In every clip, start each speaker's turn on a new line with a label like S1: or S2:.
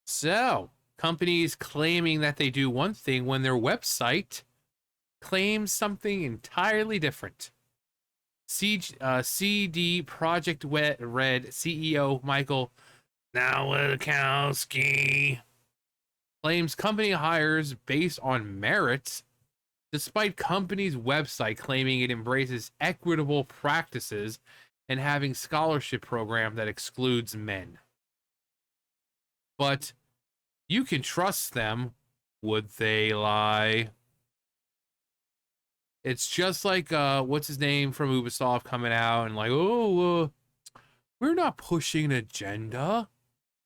S1: So, companies claiming that they do one thing when their website claims something entirely different. CD Project Red CEO Michael Nowakowski claims company hires based on merits, despite company's website claiming it embraces equitable practices and having scholarship program that excludes men. But you can trust them. Would they lie? It's just like what's his name from Ubisoft coming out and like, oh, we're not pushing an agenda.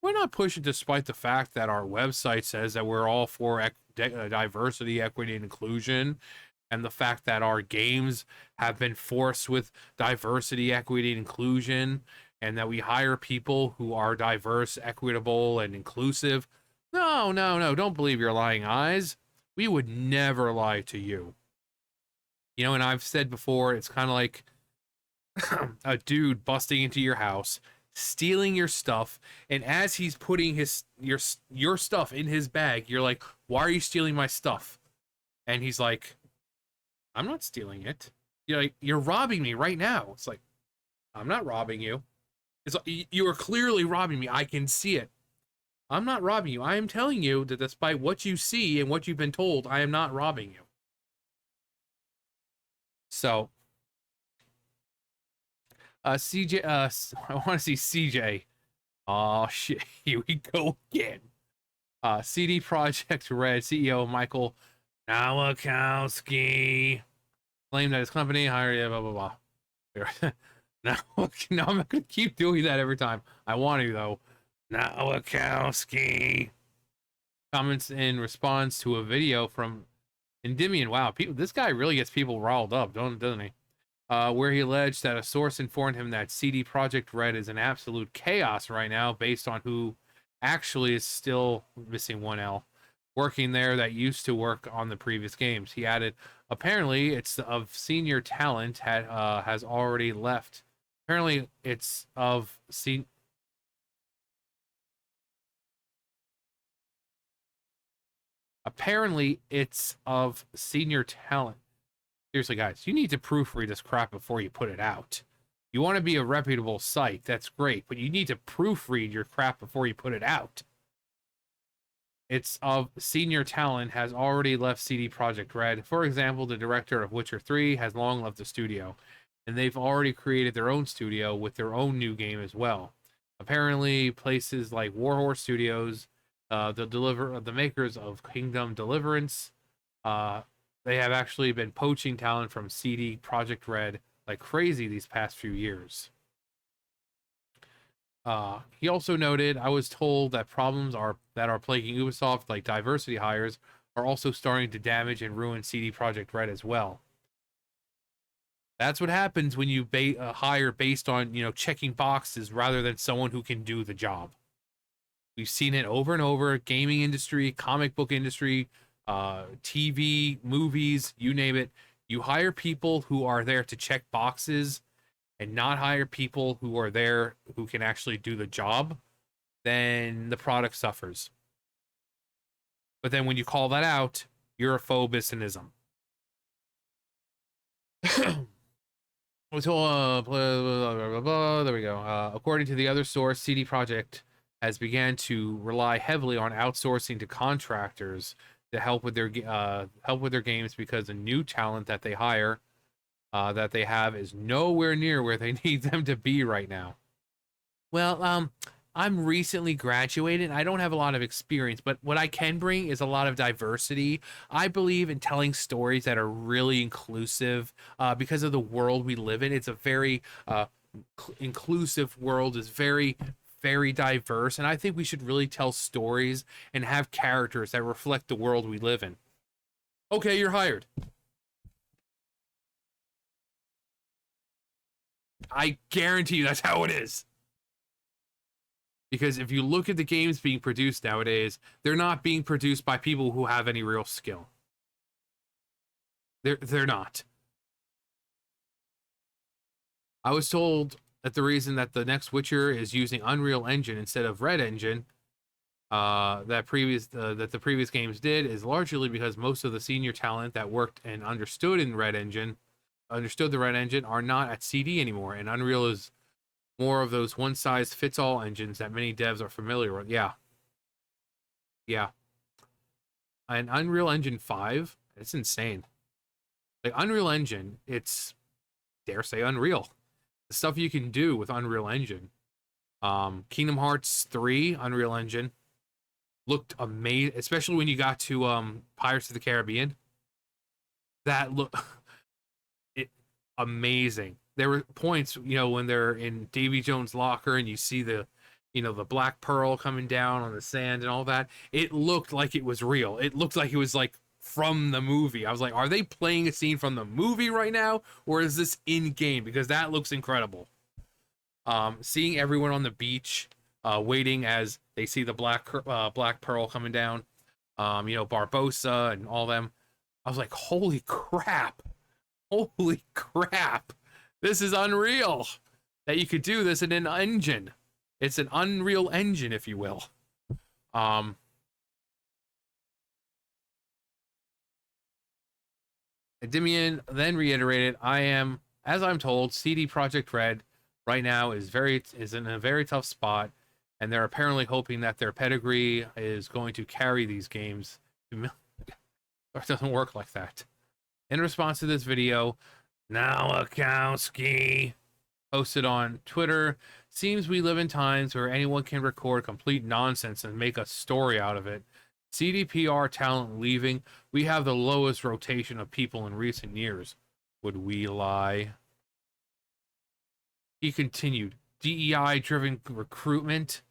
S1: We're not pushing, despite the fact that our website says that we're all for diversity, equity, and inclusion, and the fact that our games have been forced with diversity, equity, and inclusion, and that we hire people who are diverse, equitable, and inclusive. No, no, no, don't believe your lying eyes. We would never lie to you. You know, and I've said before, it's kind of like a dude busting into your house, stealing your stuff, and as he's putting your stuff in his bag, you're like, "Why are you stealing my stuff?" And he's like, "I'm not stealing it." You're like, "You're robbing me right now." It's like, "I'm not robbing you." It's like, "You are clearly robbing me. I can see it." I'm not robbing you. I am telling you that despite what you see and what you've been told, I am not robbing you. So, CJ, I want to see CJ. Oh shit, here we go again. CD Projekt Red CEO Michael Nowakowski claimed that his company hired blah blah blah. Now, no, I'm not gonna keep doing that every time. I want to though. Nowakowski comments in response to a video from Endymion. Wow, people, this guy really gets people riled up, doesn't he? Where he alleged that a source informed him that CD Projekt Red is in absolute chaos right now based on who actually is still missing one L working there that used to work on the previous games. He added, apparently it's of senior talent has already left. Apparently it's of apparently it's of senior talent. Seriously, guys, you need to proofread this crap before you put it out. You want to be a reputable site, that's great, but you need to proofread your crap before you put it out. It's of senior talent has already left CD Projekt Red. For example, the director of Witcher 3 has long left the studio, and they've already created their own studio with their own new game as well. Apparently, places like Warhorse Studios, the makers of Kingdom Deliverance, uh, they have actually been poaching talent from CD Projekt Red like crazy these past few years. He also noted, I was told that problems are plaguing Ubisoft, like diversity hires, are also starting to damage and ruin CD Projekt Red as well. That's what happens when you hire based on checking boxes rather than someone who can do the job. We've seen it over and over: gaming industry, comic book industry, TV, movies, you name it. You hire people who are there to check boxes and not hire people who are there who can actually do the job, then the product suffers. But then when you call that out, you're a phobicism. So, blah, blah, blah, there we go. According to the other source, CD Projekt has began to rely heavily on outsourcing to contractors to help with their games because the new talent that they hire that they have is nowhere near where they need them to be right now. Well, I'm recently graduated. I don't have a lot of experience, but what I can bring is a lot of diversity. I believe in telling stories that are really inclusive because of the world we live in. It's a very inclusive world, is very, very diverse. And I think we should really tell stories and have characters that reflect the world we live in. Okay, you're hired. I guarantee you that's how it is. Because if you look at the games being produced nowadays, they're not being produced by people who have any real skill. They're not. I was told that the reason that the next Witcher is using Unreal Engine instead of Red Engine that the previous games did is largely because most of the senior talent that worked and understood the Red Engine, are not at CD anymore, and Unreal is more of those one size fits all engines that many devs are familiar with. Yeah, yeah. And Unreal Engine 5, it's insane. Like Unreal Engine, it's, dare say, unreal. The stuff you can do with Unreal Engine. Kingdom Hearts 3 Unreal Engine looked amazing, especially when you got to Pirates of the Caribbean. That look it amazing. There were points, when they're in Davy Jones' locker and you see the black pearl coming down on the sand and all that. It looked like it was real. It looked like it was like from the movie. I was like, are they playing a scene from the movie right now, or is this in game? Because that looks incredible. Seeing everyone on the beach, waiting as they see the black pearl coming down. Barbosa and all them. I was like, holy crap. Holy crap. This is unreal that you could do this in an engine. It's an Unreal Engine, if you will. Endymion then reiterated, as I'm told, CD Projekt Red right now is in a very tough spot, and they're apparently hoping that their pedigree is going to carry these games. It doesn't work like that. In response to this video, Nowakowski posted on Twitter, seems we live in times where anyone can record complete nonsense and make a story out of it. CDPR talent leaving, we have the lowest rotation of people in recent years. Would we lie? He continued, DEI-driven recruitment.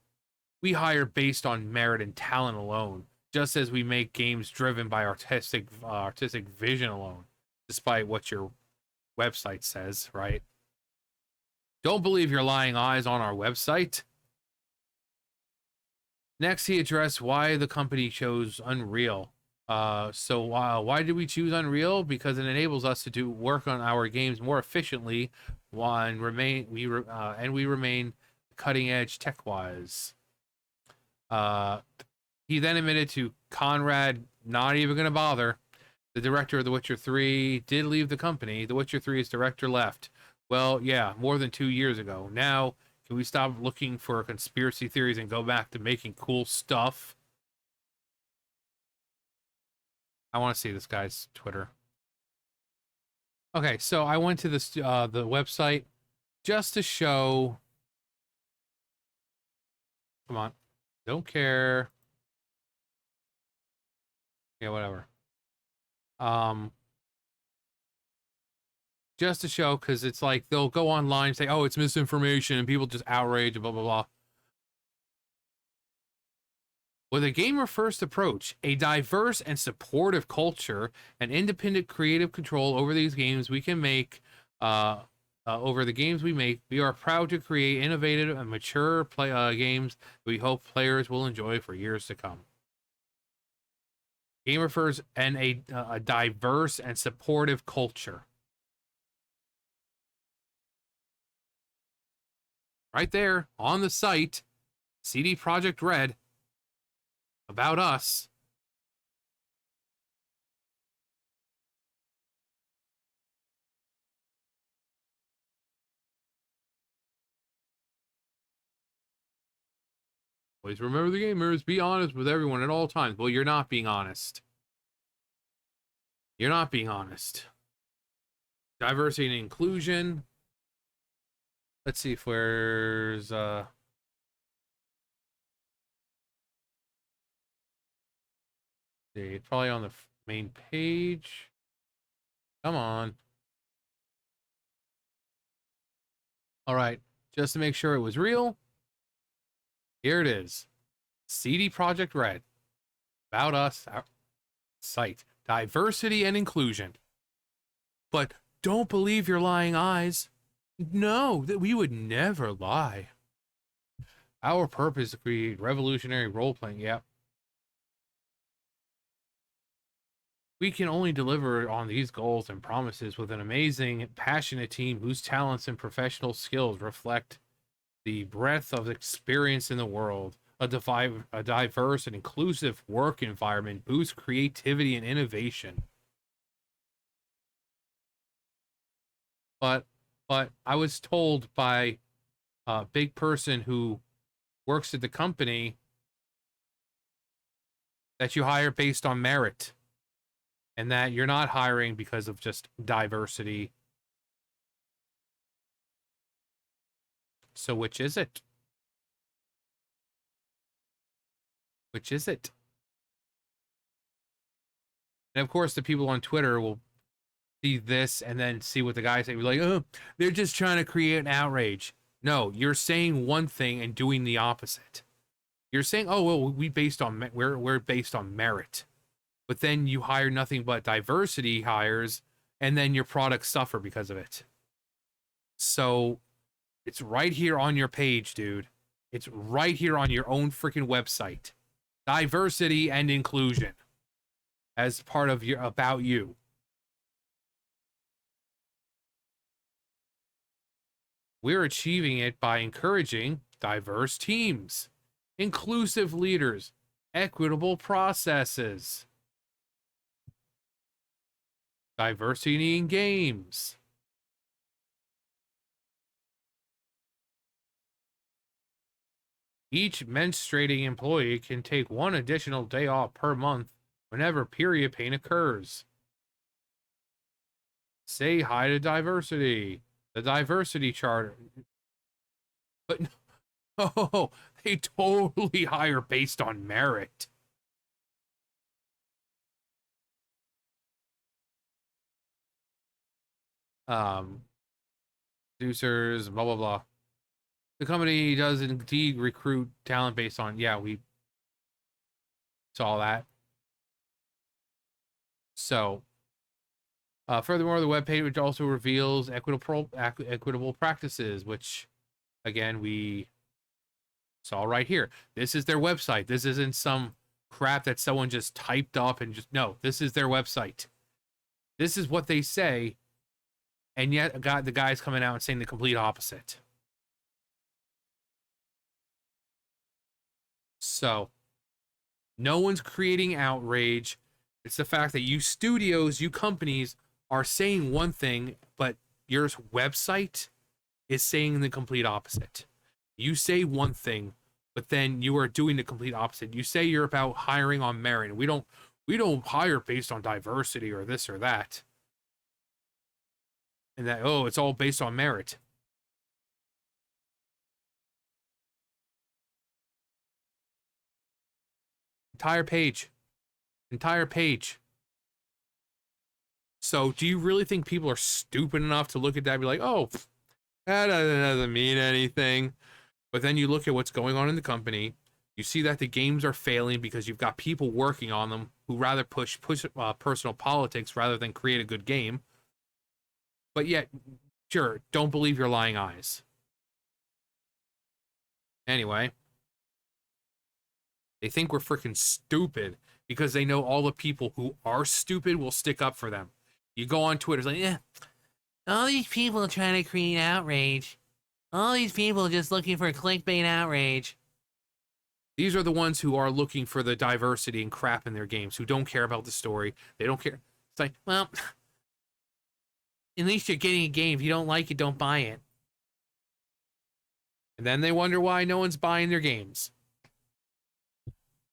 S1: We hire based on merit and talent alone, just as we make games driven by artistic vision alone, despite what your website says, right? Don't believe your lying eyes on our website. Next, he addressed why the company chose Unreal. Why did we choose Unreal? Because it enables us to do work on our games more efficiently, and we remain cutting edge tech wise. He then admitted to Conrad, not even gonna bother. The director of The Witcher 3 did leave the company. The Witcher 3's director left. Well, yeah, more than 2 years ago. Now, can we stop looking for conspiracy theories and go back to making cool stuff? I want to see this guy's Twitter. Okay, so I went to the website just to show. Come on, don't care. Yeah, whatever. Just to show, because it's like they'll go online and say, oh, it's misinformation, and people just outrage and blah, blah, blah. With a gamer-first approach, a diverse and supportive culture, and independent creative control over these games we can make, over the games we make, we are proud to create innovative and mature games we hope players will enjoy for years to come. Gamer-first and a diverse and supportive culture. Right there on the site, CD Projekt Red, about us. Always remember the gamers, be honest with everyone at all times. Well, you're not being honest. You're not being honest. Diversity and inclusion. Let's see if where's it's probably on the main page. Come on. All right, just to make sure it was real, here it is. CD Projekt Red. About us, our site. Diversity and inclusion. But don't believe your lying eyes. No, that we would never lie. Our purpose is to create revolutionary role-playing. Yep. We can only deliver on these goals and promises with an amazing, passionate team whose talents and professional skills reflect the breadth of experience in the world. a diverse and inclusive work environment boosts creativity and innovation. But I was told by a big person who works at the company that you hire based on merit and that you're not hiring because of just diversity. So which is it? Which is it? And of course, the people on Twitter will see this and then see what the guys say. Be like, oh, they're just trying to create an outrage. No, you're saying one thing and doing the opposite. You're saying, oh, well, we're based on merit. But then you hire nothing but diversity hires, and then your products suffer because of it. So it's right here on your page, dude. It's right here on your own freaking website. Diversity and inclusion as part of your about you. We're achieving it by encouraging diverse teams, inclusive leaders, equitable processes, diversity in games. Each menstruating employee can take one additional day off per month whenever period pain occurs. Say hi to diversity. The diversity charter. But no, they totally hire based on merit. Producers, blah, blah, blah. The company does indeed recruit talent based on, yeah, we saw that. So, furthermore, the webpage also reveals equitable practices, which, again, we saw right here. This is their website. This isn't some crap that someone just typed up and just, no, this is their website. This is what they say, and yet the guy's coming out and saying the complete opposite. So, no one's creating outrage. It's the fact that you studios, you companies are saying one thing, but your website is saying the complete opposite. You say one thing, but then you are doing the complete opposite. You say you're about hiring on merit. We don't hire based on diversity or this or that. And that, oh, it's all based on merit. Entire page. So do you really think people are stupid enough to look at that and be like, oh, that doesn't mean anything? But then you look at what's going on in the company. You see that the games are failing because you've got people working on them who rather push personal politics rather than create a good game. But yet, sure, don't believe your lying eyes. Anyway, they think we're freaking stupid because they know all the people who are stupid will stick up for them. You go on Twitter, it's like, yeah, all these people trying to create outrage. All these people just looking for clickbait outrage. These are the ones who are looking for the diversity and crap in their games, who don't care about the story. They don't care. It's like, well, at least you're getting a game. If you don't like it, don't buy it. And then they wonder why no one's buying their games.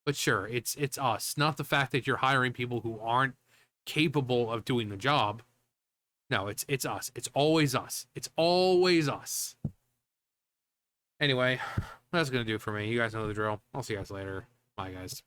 S1: But sure, it's us, not the fact that you're hiring people who aren't capable of doing the job. No, it's us. It's always us. It's always us. Anyway, that's going to do it for me. You guys know the drill. I'll see you guys later. Bye, guys.